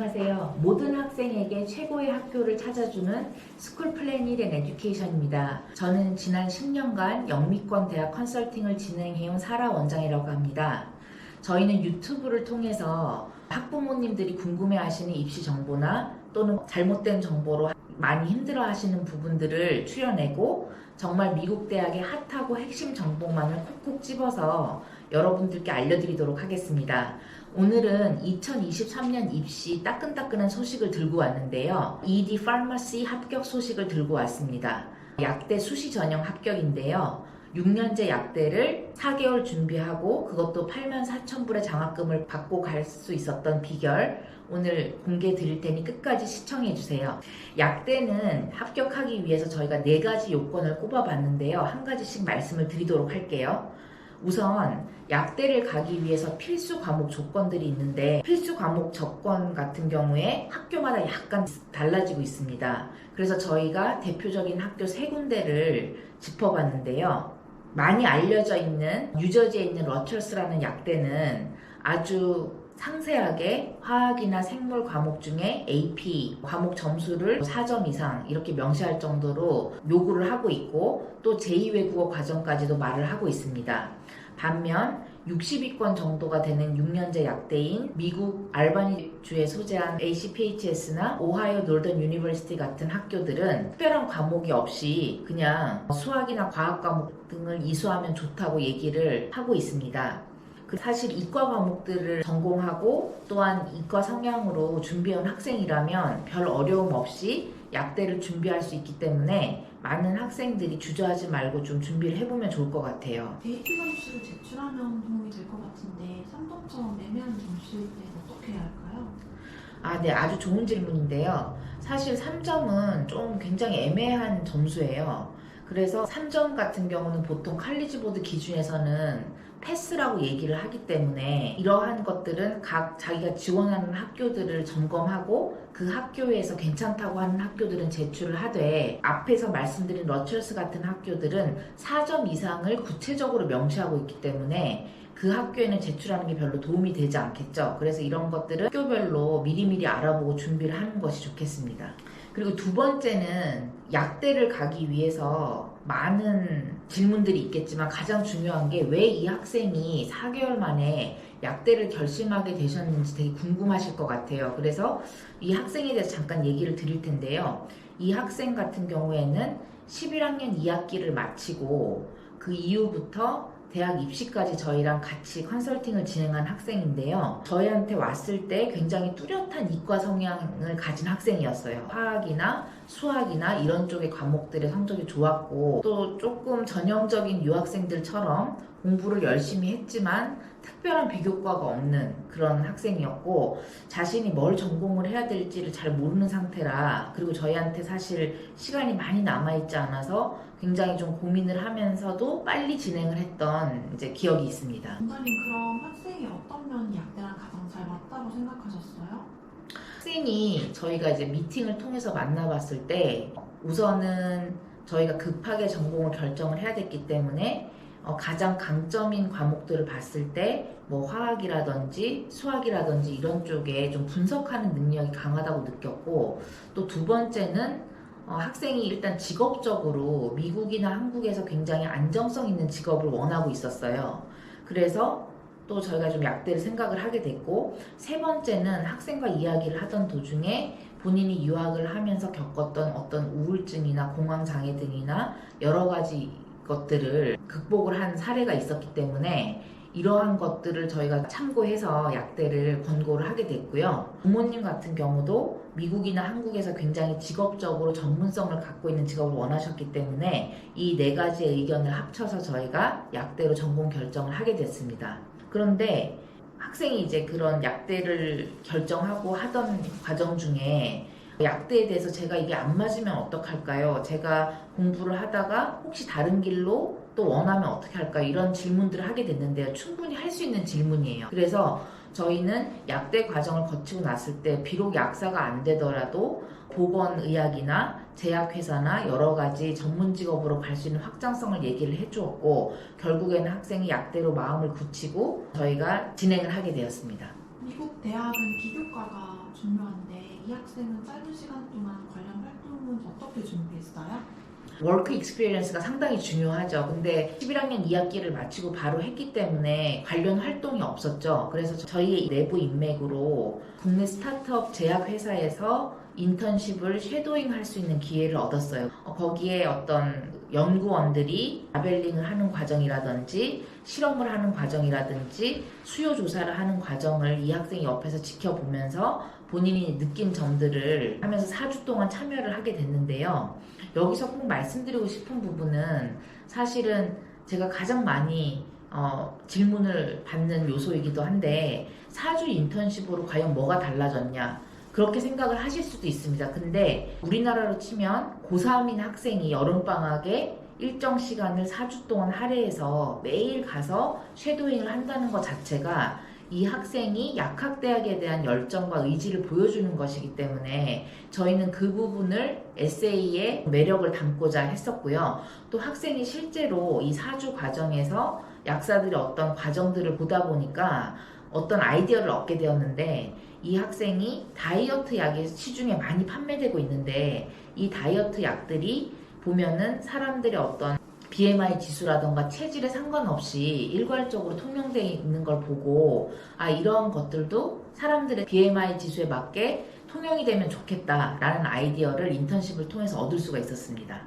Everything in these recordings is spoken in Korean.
안녕하세요. 모든 학생에게 최고의 학교를 찾아주는 스쿨 플래닛 앤 에듀케이션입니다. 저는 지난 10년간 영미권 대학 컨설팅을 진행해온 사라 원장이라고 합니다. 저희는 유튜브를 통해서 학부모님들이 궁금해하시는 입시 정보나 또는 잘못된 정보로 많이 힘들어하시는 부분들을 추려내고 정말 미국 대학의 핫하고 핵심 정보만을 콕콕 집어서 여러분들께 알려드리도록 하겠습니다. 오늘은 2023년 입시 따끈따끈한 소식을 들고 왔는데요. ED 파마시 합격 소식을 들고 왔습니다. 약대 수시 전형 합격인데요. 6년제 약대를 4개월 준비하고 그것도 84,000불의 장학금을 받고 갈 수 있었던 비결 오늘 공개 드릴 테니 끝까지 시청해 주세요. 약대는 합격하기 위해서 저희가 4가지 요건을 꼽아봤는데요. 한 가지씩 말씀을 드리도록 할게요. 우선 약대를 가기 위해서 필수 과목 조건들이 있는데 필수 과목 조건 같은 경우에 학교마다 약간 달라지고 있습니다. 그래서 저희가 대표적인 학교 3군데를 짚어봤는데요. 많이 알려져 있는 뉴저지에 있는 러처스라는 약대는 아주 상세하게 화학이나 생물 과목 중에 AP 과목 점수를 4점 이상 이렇게 명시할 정도로 요구를 하고 있고 또 제2외국어 과정까지도 말을 하고 있습니다. 반면 60위권 정도가 되는 6년제 약대인 미국 알바니주에 소재한 ACPHS나 오하이오 노던 유니버시티 같은 학교들은 특별한 과목이 없이 그냥 수학이나 과학 과목 등을 이수하면 좋다고 얘기를 하고 있습니다. 사실 이과 과목들을 전공하고 또한 이과 성향으로 준비해온 학생이라면 별 어려움 없이 약대를 준비할 수 있기 때문에 많은 학생들이 주저하지 말고 좀 준비를 해보면 좋을 것 같아요. AP 점수를 제출하면 도움이 될 것 같은데 3점처럼 애매한 점수일 때 어떻게 해야 할까요? 네, 아주 좋은 질문인데요. 사실 3점은 좀 굉장히 애매한 점수예요. 그래서 3점 같은 경우는 보통 칼리지 보드 기준에서는 패스라고 얘기를 하기 때문에 이러한 것들은 각 자기가 지원하는 학교들을 점검하고 그 학교에서 괜찮다고 하는 학교들은 제출을 하되 앞에서 말씀드린 러처스 같은 학교들은 4점 이상을 구체적으로 명시하고 있기 때문에 그 학교에는 제출하는 게 별로 도움이 되지 않겠죠. 그래서 이런 것들은 학교별로 미리미리 알아보고 준비를 하는 것이 좋겠습니다. 그리고 두 번째는 약대를 가기 위해서 많은 질문들이 있겠지만 가장 중요한 게 왜 이 학생이 4개월 만에 약대를 결심하게 되셨는지 되게 궁금하실 것 같아요. 그래서 이 학생에 대해서 잠깐 얘기를 드릴 텐데요. 이 학생 같은 경우에는 11학년 2학기를 마치고 그 이후부터 대학 입시까지 저희랑 같이 컨설팅을 진행한 학생인데요. 저희한테 왔을 때 굉장히 뚜렷한 이과 성향을 가진 학생이었어요. 화학이나 수학이나 이런 쪽의 과목들의 성적이 좋았고 또 조금 전형적인 유학생들처럼 공부를 열심히 했지만 특별한 비교과가 없는 그런 학생이었고 자신이 뭘 전공을 해야 될지를 잘 모르는 상태라 그리고 저희한테 사실 시간이 많이 남아있지 않아서 굉장히 좀 고민을 하면서도 빨리 진행을 했던 이제 기억이 있습니다. 원장님 그럼 학생이 어떤 면이 약대랑 가장 잘 맞다고 생각하셨어요? 학생이 저희가 이제 미팅을 통해서 만나봤을 때 우선은 저희가 급하게 전공을 결정을 해야 됐기 때문에 가장 강점인 과목들을 봤을 때 뭐 화학이라든지 수학이라든지 이런 쪽에 좀 분석하는 능력이 강하다고 느꼈고 또 두 번째는 학생이 일단 직업적으로 미국이나 한국에서 굉장히 안정성 있는 직업을 원하고 있었어요. 그래서 또 저희가 좀 약대를 생각을 하게 됐고 세 번째는 학생과 이야기를 하던 도중에 본인이 유학을 하면서 겪었던 어떤 우울증이나 공황장애 등이나 여러 가지 것들을 극복을 한 사례가 있었기 때문에 이러한 것들을 저희가 참고해서 약대를 권고를 하게 됐고요. 부모님 같은 경우도 미국이나 한국에서 굉장히 직업적으로 전문성을 갖고 있는 직업을 원하셨기 때문에 이 4가지의 의견을 합쳐서 저희가 약대로 전공 결정을 하게 됐습니다. 그런데 학생이 이제 그런 약대를 결정하고 하던 과정 중에 약대에 대해서 제가 이게 안 맞으면 어떡할까요? 제가 공부를 하다가 혹시 다른 길로 또 원하면 어떻게 할까요? 이런 질문들을 하게 됐는데요. 충분히 할 수 있는 질문이에요. 그래서 저희는 약대 과정을 거치고 났을 때 비록 약사가 안 되더라도 보건의학이나 제약회사나 여러 가지 전문 직업으로 갈 수 있는 확장성을 얘기를 해주었고 결국에는 학생이 약대로 마음을 굳히고 저희가 진행을 하게 되었습니다. 미국 대학은 비교과가 중요한데 이 학생은 짧은 시간 동안 관련 활동은 어떻게 준비했어요? 워크 익스피리언스가 상당히 중요하죠. 근데 11학년 2학기를 마치고 바로 했기 때문에 관련 활동이 없었죠. 그래서 저희의 내부 인맥으로 국내 스타트업 제약회사에서 인턴십을 쉐도잉 할 수 있는 기회를 얻었어요. 거기에 어떤 연구원들이 라벨링을 하는 과정이라든지 실험을 하는 과정이라든지 수요 조사를 하는 과정을 이 학생이 옆에서 지켜보면서 본인이 느낀 점들을 하면서 4주 동안 참여를 하게 됐는데요. 여기서 꼭 말씀드리고 싶은 부분은 사실은 제가 가장 많이 질문을 받는 요소이기도 한데 4주 인턴십으로 과연 뭐가 달라졌냐 그렇게 생각을 하실 수도 있습니다. 근데 우리나라로 치면 고3인 학생이 여름방학에 일정 시간을 4주 동안 할애해서 매일 가서 쉐도잉을 한다는 것 자체가 이 학생이 약학대학에 대한 열정과 의지를 보여주는 것이기 때문에 저희는 그 부분을 에세이에 매력을 담고자 했었고요. 또 학생이 실제로 이 4주 과정에서 약사들의 어떤 과정들을 보다 보니까 어떤 아이디어를 얻게 되었는데 이 학생이 다이어트 약이 시중에 많이 판매되고 있는데 이 다이어트 약들이 보면은 사람들의 어떤 BMI 지수라던가 체질에 상관없이 일괄적으로 통용되어 있는 걸 보고 이런 것들도 사람들의 BMI 지수에 맞게 통용이 되면 좋겠다라는 아이디어를 인턴십을 통해서 얻을 수가 있었습니다.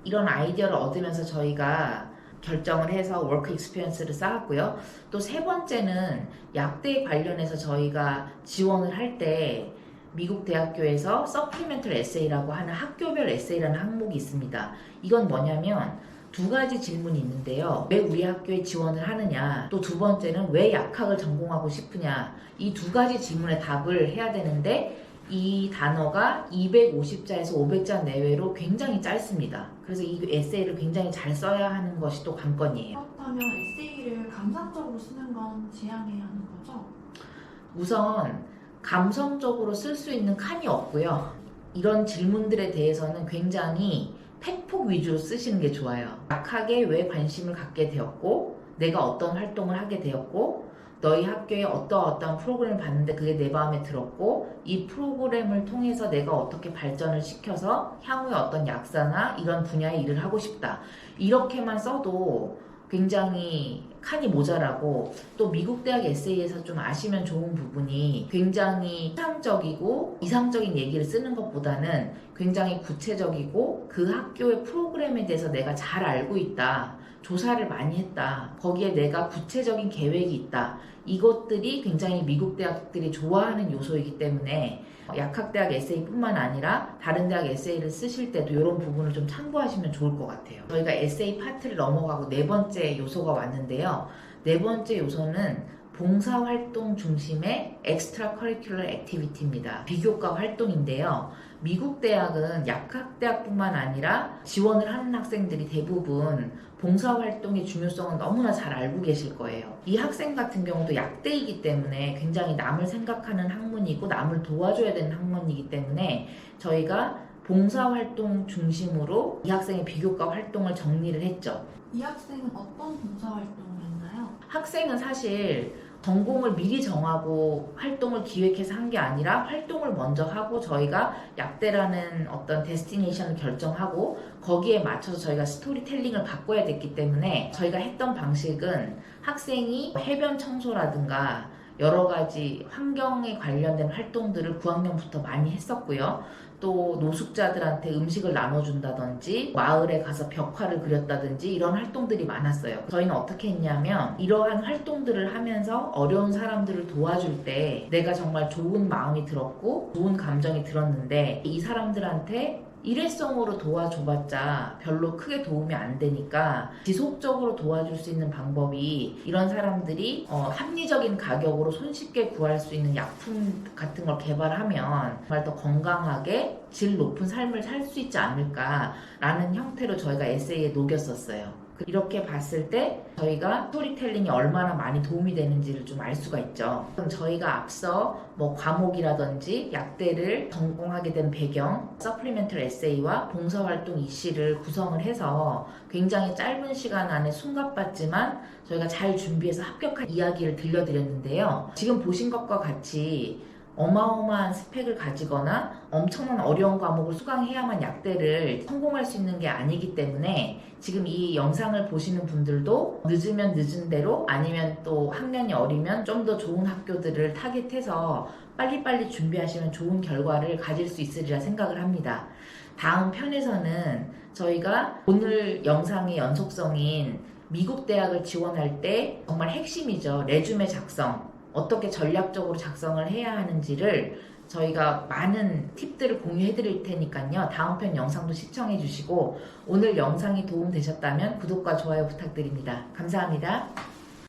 이런 아이디어를 얻으면서 저희가 결정을 해서 워크 익스피리언스를 쌓았고요. 또 세 번째는 약대 관련해서 저희가 지원을 할 때 미국 대학교에서 서플리멘털 에세이라고 하는 학교별 에세이라는 항목이 있습니다. 이건 뭐냐면 두 가지 질문이 있는데요. 왜 우리 학교에 지원을 하느냐, 또 두 번째는 왜 약학을 전공하고 싶으냐, 이 두 가지 질문에 답을 해야 되는데 이 단어가 250자에서 500자 내외로 굉장히 짧습니다. 그래서 이 에세이를 굉장히 잘 써야 하는 것이 또 관건이에요. 그렇다면 에세이를 감상적으로 쓰는 건 지양해야 하는 거죠? 우선 감성적으로 쓸 수 있는 칸이 없고요. 이런 질문들에 대해서는 굉장히 팩폭 위주로 쓰시는 게 좋아요. 약학에 왜 관심을 갖게 되었고, 내가 어떤 활동을 하게 되었고, 너희 학교에 어떤 프로그램을 봤는데 그게 내 마음에 들었고, 이 프로그램을 통해서 내가 어떻게 발전을 시켜서 향후에 어떤 약사나 이런 분야의 일을 하고 싶다. 이렇게만 써도 굉장히 칸이 모자라고, 또 미국 대학 에세이에서 좀 아시면 좋은 부분이 굉장히 이상적인 얘기를 쓰는 것보다는 굉장히 구체적이고 그 학교의 프로그램에 대해서 내가 잘 알고 있다. 조사를 많이 했다. 거기에 내가 구체적인 계획이 있다. 이것들이 굉장히 미국 대학들이 좋아하는 요소이기 때문에 약학대학 에세이뿐만 아니라 다른 대학 에세이를 쓰실 때도 이런 부분을 좀 참고하시면 좋을 것 같아요. 저희가 에세이 파트를 넘어가고 네 번째 요소가 왔는데요. 네 번째 요소는 봉사활동 중심의 엑스트라 커리큘러 액티비티입니다. 비교과 활동인데요. 미국 대학은 약학대학뿐만 아니라 지원을 하는 학생들이 대부분 봉사활동의 중요성은 너무나 잘 알고 계실 거예요. 이 학생 같은 경우도 약대이기 때문에 굉장히 남을 생각하는 학문이고 남을 도와줘야 되는 학문이기 때문에 저희가 봉사활동 중심으로 이 학생의 비교과 활동을 정리를 했죠. 이 학생은 어떤 봉사활동을 했나요? 학생은 사실 전공을 미리 정하고 활동을 기획해서 한 게 아니라 활동을 먼저 하고 저희가 약대라는 어떤 데스티네이션을 결정하고 거기에 맞춰서 저희가 스토리텔링을 바꿔야 됐기 때문에 저희가 했던 방식은 학생이 해변 청소라든가 여러 가지 환경에 관련된 활동들을 9학년부터 많이 했었고요. 또 노숙자들한테 음식을 나눠준다든지 마을에 가서 벽화를 그렸다든지 이런 활동들이 많았어요. 저희는 어떻게 했냐면 이러한 활동들을 하면서 어려운 사람들을 도와줄 때 내가 정말 좋은 마음이 들었고 좋은 감정이 들었는데 이 사람들한테 일회성으로 도와줘봤자 별로 크게 도움이 안 되니까 지속적으로 도와줄 수 있는 방법이 이런 사람들이 합리적인 가격으로 손쉽게 구할 수 있는 약품 같은 걸 개발하면 정말 더 건강하게 질 높은 삶을 살 수 있지 않을까라는 형태로 저희가 에세이에 녹였었어요. 이렇게 봤을 때 저희가 스토리텔링이 얼마나 많이 도움이 되는지를 좀 알 수가 있죠. 그럼 저희가 앞서 과목이라든지 약대를 전공하게 된 배경, 서플리멘털 에세이와 봉사활동 이시를 구성을 해서 굉장히 짧은 시간 안에 숨가빴지만 저희가 잘 준비해서 합격한 이야기를 들려드렸는데요. 지금 보신 것과 같이 어마어마한 스펙을 가지거나 엄청난 어려운 과목을 수강해야만 약대를 성공할 수 있는 게 아니기 때문에 지금 이 영상을 보시는 분들도 늦으면 늦은 대로 아니면 또 학년이 어리면 좀 더 좋은 학교들을 타깃해서 빨리빨리 준비하시면 좋은 결과를 가질 수 있으리라 생각을 합니다. 다음 편에서는 저희가 오늘 영상의 연속성인 미국 대학을 지원할 때 정말 핵심이죠. 레주메 작성. 어떻게 전략적으로 작성을 해야 하는지를 저희가 많은 팁들을 공유해 드릴 테니까요. 다음 편 영상도 시청해 주시고 오늘 영상이 도움되셨다면 구독과 좋아요 부탁드립니다. 감사합니다.